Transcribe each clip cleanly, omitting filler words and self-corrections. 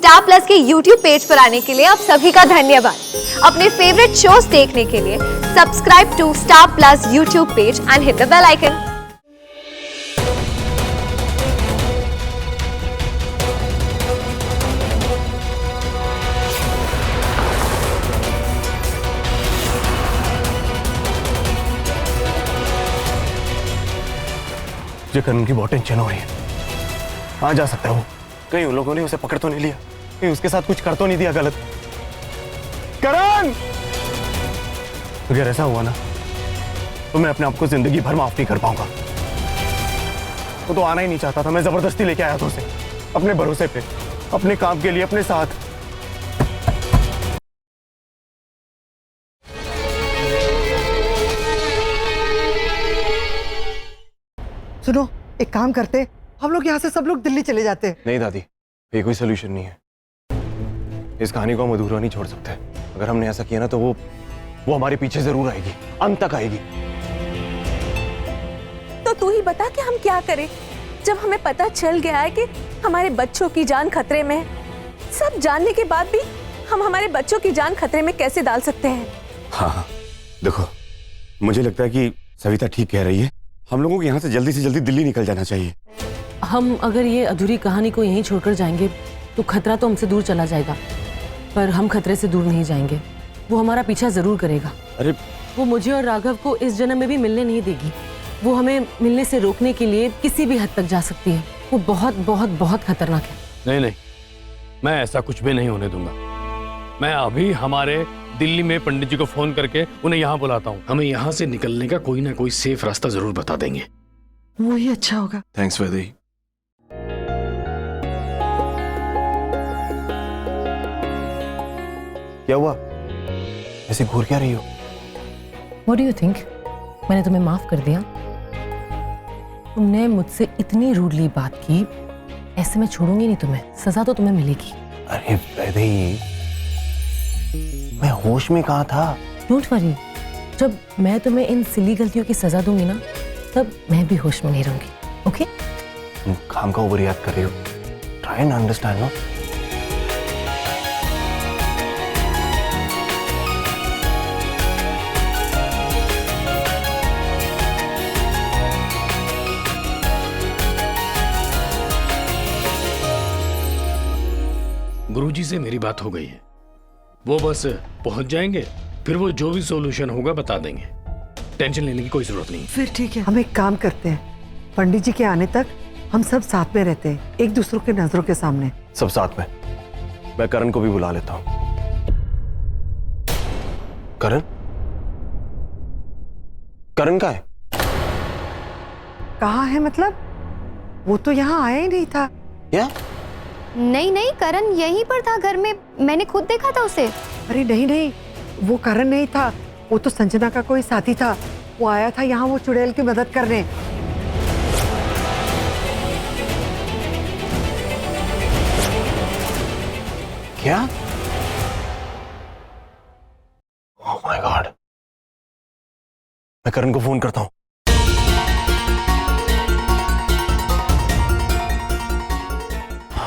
Star plus के YouTube page पर आने के लिए आप सभी का धन्यवाद। अपने फेवरेट शोज देखने के लिए subscribe to Star Plus YouTube page and hit the bell icon. मुझे करण की बहुत टेंशन हो रही है। कहाँ जा सकता है वो? कहीं उन लोगों ने उसे पकड़ तो नहीं लिया? कहीं उसके साथ कुछ कर तो नहीं दिया गलत? करण! अगर ऐसा हुआ ना तो मैं अपने आप को जिंदगी भर माफ नहीं कर पाऊंगा। वो तो आना ही नहीं चाहता था, मैं जबरदस्ती लेके आया था उसे, अपने भरोसे पे, अपने काम के लिए, अपने साथ। सुनो, एक काम करते, हम लोग यहाँ से सब लोग दिल्ली चले जाते। नहीं दादी, ये कोई सोल्यूशन नहीं है। इस कहानी को हम अधूरा नहीं छोड़ सकते। अगर हमने ऐसा किया ना तो वो हमारे पीछे जरूर आएगी, अंत तक आएगी। तो तू ही बता कि हम क्या करें जब हमें पता चल गया है कि हमारे बच्चों की जान खतरे में है। सब जानने के बाद भी हम हमारे बच्चों की जान खतरे में कैसे डाल सकते हैं? हाँ, देखो, मुझे लगता है कि सविता ठीक कह रही है। हम लोगों को यहाँ से जल्दी दिल्ली निकल जाना चाहिए। हम अगर ये अधूरी कहानी को यहीं छोड़कर जाएंगे तो खतरा तो हमसे दूर चला जाएगा, पर हम खतरे से दूर नहीं जाएंगे। वो हमारा पीछा जरूर करेगा। अरे वो मुझे और राघव को इस जन्म में भी मिलने नहीं देगी। वो हमें मिलने से रोकने के लिए किसी भी हद तक जा सकती है। वो बहुत बहुत बहुत खतरनाक है। नहीं, मैं ऐसा कुछ भी नहीं होने दूंगा। मैं अभी हमारे दिल्ली में पंडित जी को फोन करके उन्हें यहाँ बुलाता हूँ। हमें यहाँ से निकलने का कोई ना कोई सेफ रास्ता जरूर बता देंगे। वो ही अच्छा होगा। थैंक्स वैदेही। क्या हुआ? ऐसे घूर क्या रही हो? What do you think? मैंने तुम्हें माफ कर दिया? तुमने मुझसे इतनी रूडली बात की, ऐसे मैं छोड़ूंगी नहीं तुम्हें। सजा तो तुम्हें मिलेगी। अरे वैदेही, मैं होश में कहाँ था? डोंट वरी, जब मैं तुम्हें इन सिली गलतियों की सजा दूंगी ना, तब मैं भी होश में नहीं रहूंगी। ओके? तुम काम का ओवर रिएक्ट कर रही हो। ट्राई एंड अंडरस्टैंड नो। गुरुजी से मेरी बात हो गई है, वो बस पहुंच जाएंगे, फिर वो जो भी सॉल्यूशन होगा बता देंगे। टेंशन लेने की कोई जरूरत नहीं। फिर ठीक है, हम एक काम करते हैं, पंडित जी के आने तक हम सब साथ में रहते हैं, एक दूसरों के नजरों के सामने। सब साथ में। मैं करण को भी बुला लेता हूँ। करण? करण कहाँ है? कहाँ है मतलब? वो तो यहाँ आया ही नहीं था। क्या? नहीं, करण यहीं पर था घर में, मैंने खुद देखा था उसे। अरे नहीं, वो करण नहीं था, वो तो संजना का कोई साथी था। वो आया था यहाँ वो चुड़ैल की मदद करने। क्या? Oh my God. मैं करण को फोन करता हूँ।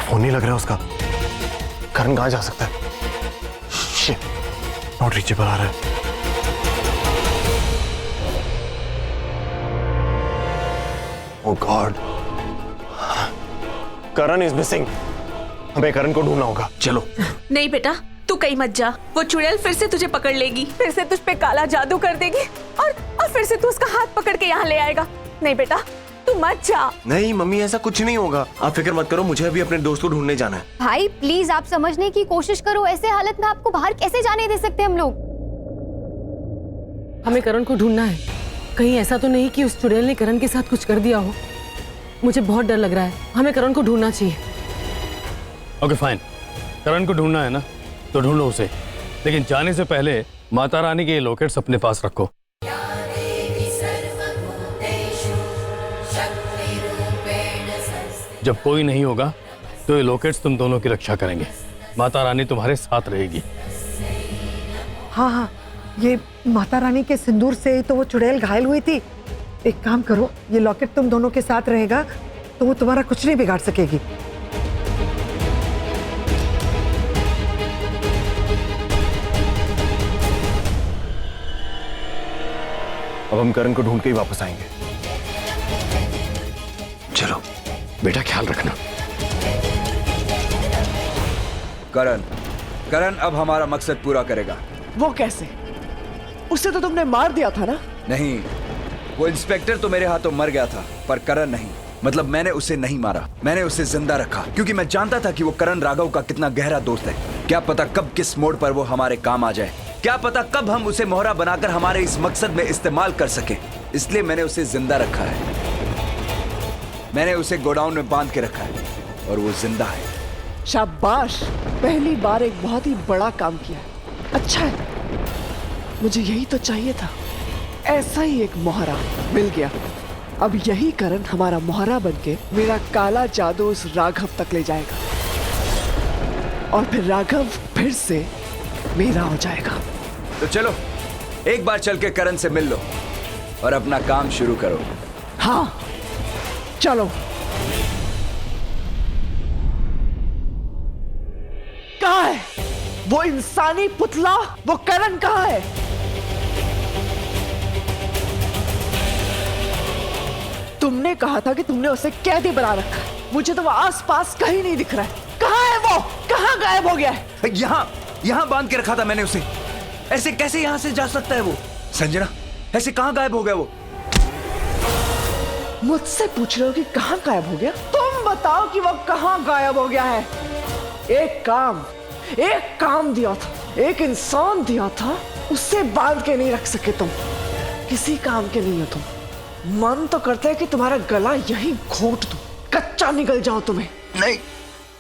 फोन नहीं लग रहा उसका। करण कहाँ जा सकता है? शिट, नॉट रीचेबल आ रहा है। ओह गॉड, करण इज मिसिंग। हमें करण को ढूंढना होगा। चलो। नहीं बेटा, तू कहीं मत जा। वो चुड़ैल फिर से तुझे पकड़ लेगी, फिर से तुझ पे काला जादू कर देगी और फिर से तू उसका हाथ पकड़ के यहाँ ले आएगा। नहीं बेटा, तू मत जा। नहीं मम्मी, ऐसा कुछ नहीं होगा। आप फिक्र मत करो, मुझे अभी अपने दोस्त को ढूंढने जाना है। भाई प्लीज आप समझने की कोशिश करो, ऐसे हालत में आपको बाहर कैसे जाने दे सकते हम लोग? हमें करण को ढूंढना है। कहीं ऐसा तो नहीं कि उस चुड़ैल ने करण के साथ कुछ कर दिया हो। मुझे बहुत डर लग रहा है। हमें करण को ढूंढना चाहिए। ओके फाइन, करण को ढूंढना है ना तो ढूंढो उसे, लेकिन जाने से पहले माता रानी के ये लॉकेट्स अपने पास रखो। जब कोई नहीं होगा तो ये लॉकेट्स तुम दोनों की रक्षा करेंगे। माता रानी तुम्हारे साथ रहेगी। हाँ, ये माता रानी के सिंदूर से ही तो वो चुड़ैल घायल हुई थी। एक काम करो, ये लॉकेट तुम दोनों के साथ रहेगा तो वो तुम्हारा कुछ नहीं बिगाड़ सकेगी। हम करण को ढूंढ के ही वापस आएंगे। चलो बेटा, ख्याल रखना। करण, करण अब हमारा मकसद पूरा करेगा। वो कैसे? उसे तो तुमने मार दिया था ना? नहीं, वो इंस्पेक्टर तो मेरे हाथों मर गया था, पर करण नहीं। मतलब मैंने उसे नहीं मारा, मैंने उसे जिंदा रखा, क्योंकि मैं जानता था कि वो करण राघव का कितना गहरा दोस्त है। क्या पता कब किस मोड़ पर वो हमारे काम आ जाए, क्या पता कब हम उसे मोहरा बनाकर हमारे इस मकसद में इस्तेमाल कर सके। इसलिए मैंने उसे जिंदा रखा है। मैंने उसे गोडाउन में बांध के रखा है और वो जिंदा है। शाबाश, पहली बार एक बहुत ही बड़ा काम किया। अच्छा है, मुझे यही तो चाहिए था। ऐसा ही एक मोहरा मिल गया। अब यही करण हमारा मोहरा बनके मेरा काला जादू उस राघव तक ले जाएगा और फिर राघव फिर से मेरा हो जाएगा। तो चलो एक बार चल के करण से मिल लो और अपना काम शुरू करो। हाँ चलो। कहाँ है वो इंसानी पुतला? वो करण कहाँ है? तुमने कहा था कि तुमने उसे कैदी बना रखा। मुझे तो वो आसपास कहीं नहीं दिख रहा है। कहाँ है वो? कहाँ गायब हो गया है? यहाँ बांध के रखा था मैंने उसे। ऐसे कैसे यहाँ से जा सकता है वो? संजना, ऐसे कहाँ गायब हो गया वो? मुझसे पूछ रहे हो कि कहाँ गायब हो गया? तुम बताओ कि वो कहाँ गायब हो गया है। एक काम दिया था, एक इंसान दिया था, उससे बांध के नहीं रख सके तुम। किसी काम के नहीं हो तुम। मन तो करता है कि तुम्हारा गला यहीं घोंट दूं, कच्चा निकल जाओ तुम्हें। नहीं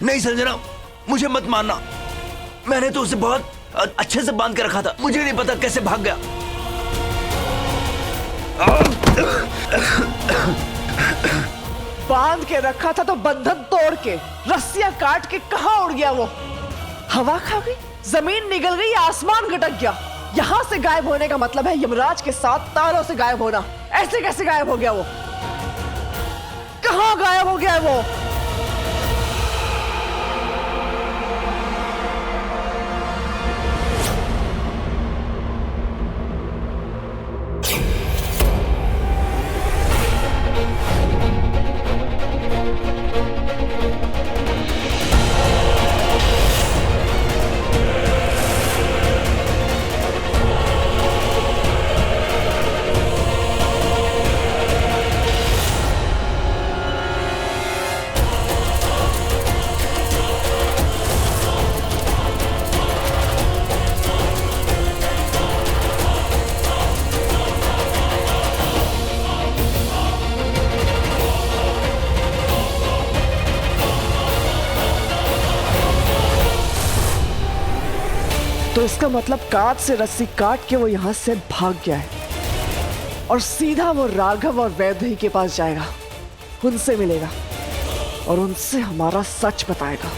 नहीं संजना, मुझे मत मारना। मैंने तो उसे बहुत अच्छे से बांध के रखा था। मुझे नहीं पता कैसे भाग गया। बांध के रखा था तो बंधन तोड़ के, रस्सियां काट के कहां उड़ गया वो? हवा खा गई, जमीन निगल गई, आसमान गटक गया। यहां से गायब होने का मतलब है यमराज के साथ तारों से गायब होना। ऐसे कैसे गायब हो गया वो? कहां गायब हो गया है वो? तो इसका मतलब कांच से रस्सी काट के वो यहां से भाग गया है और सीधा वो राघव और वैदेही के पास जाएगा, उनसे मिलेगा और उनसे हमारा सच बताएगा।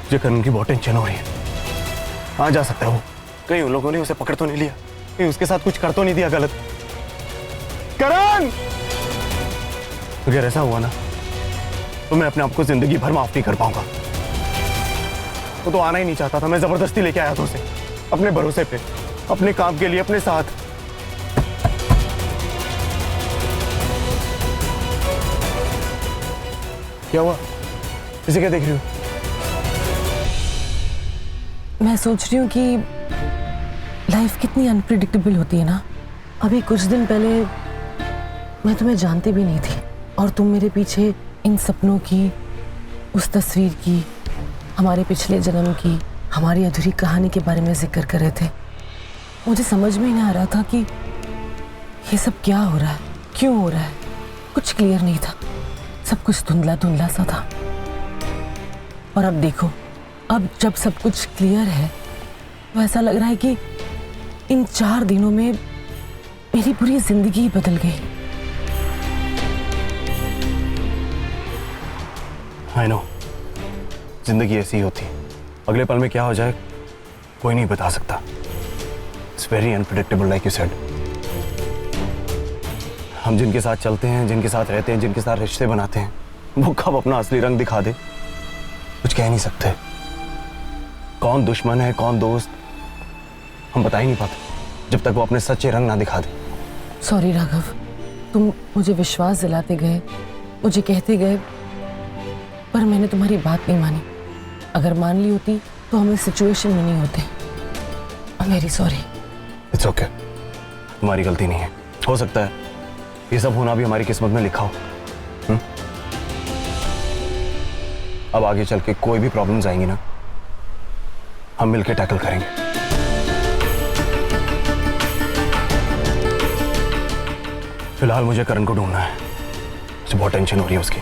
मुझे करण की बहुत टेंशन हो रही है। कहाँ जा सकता है वो? कहीं उन लोगों ने उसे पकड़ तो नहीं लिया? कहीं उसके साथ कुछ कर तो नहीं दिया गलत? करण! अगर ऐसा हुआ ना तो मैं अपने आप को जिंदगी भर माफ नहीं कर पाऊंगा। वो तो आना ही नहीं चाहता था, मैं जबरदस्ती लेके आया था उसे, अपने भरोसे पे, अपने काम के लिए, अपने साथ। क्या हुआ? इसे क्या देख रही हो? मैं सोच रही हूँ कि लाइफ कितनी अनप्रिडिक्टेबल होती है ना। अभी कुछ दिन पहले मैं तुम्हें जानती भी नहीं थी और तुम मेरे पीछे इन सपनों की, उस तस्वीर की, हमारे पिछले जन्म की, हमारी अधूरी कहानी के बारे में जिक्र कर रहे थे। मुझे समझ में नहीं आ रहा था कि ये सब क्या हो रहा है, क्यों हो रहा है। कुछ क्लियर नहीं था, सब कुछ धुंधला धुंधला सा था। और अब देखो, अब जब सब कुछ क्लियर है तो ऐसा लग रहा है कि इन 4 दिनों में मेरी पूरी जिंदगी ही बदल गई। I know, जिंदगी ऐसी ही होती है। अगले पल में क्या हो जाए कोई नहीं बता सकता। It's very unpredictable like you said. हम जिनके साथ चलते हैं, जिनके साथ रहते हैं, जिनके साथ रिश्ते बनाते हैं, वो कब अपना असली रंग दिखा दे कुछ कह नहीं सकते। कौन दुश्मन है कौन दोस्त हम बता ही नहीं पाते जब तक वो अपने सच्चे रंग ना दिखा दे। सॉरी राघव, तुम मुझे विश्वास दिलाते गए, मुझे कहते गए, पर मैंने तुम्हारी बात नहीं मानी। अगर मान ली होती तो हम इस सिचुएशन में नहीं होते। I'm very sorry। It's okay, तुम्हारी गलती नहीं है। हो सकता है ये सब होना भी हमारी किस्मत में लिखा हो। अब आगे चल के कोई भी प्रॉब्लम्स आएंगी ना, हम मिलकर टैकल करेंगे। फिलहाल मुझे करण को ढूंढना है, मुझे बहुत टेंशन हो रही है उसकी।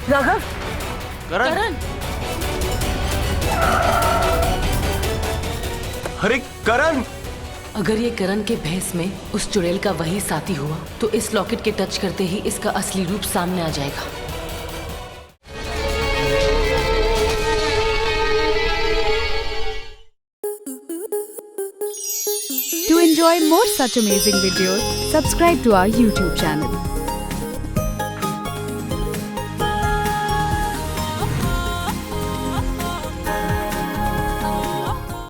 राघव, करण, अरे करण! अगर ये करण के भैंस में उस चुड़ैल का वही साथी हुआ तो इस लॉकेट के टच करते ही इसका असली रूप सामने आ जाएगा। To enjoy more such amazing videos, subscribe to our YouTube channel.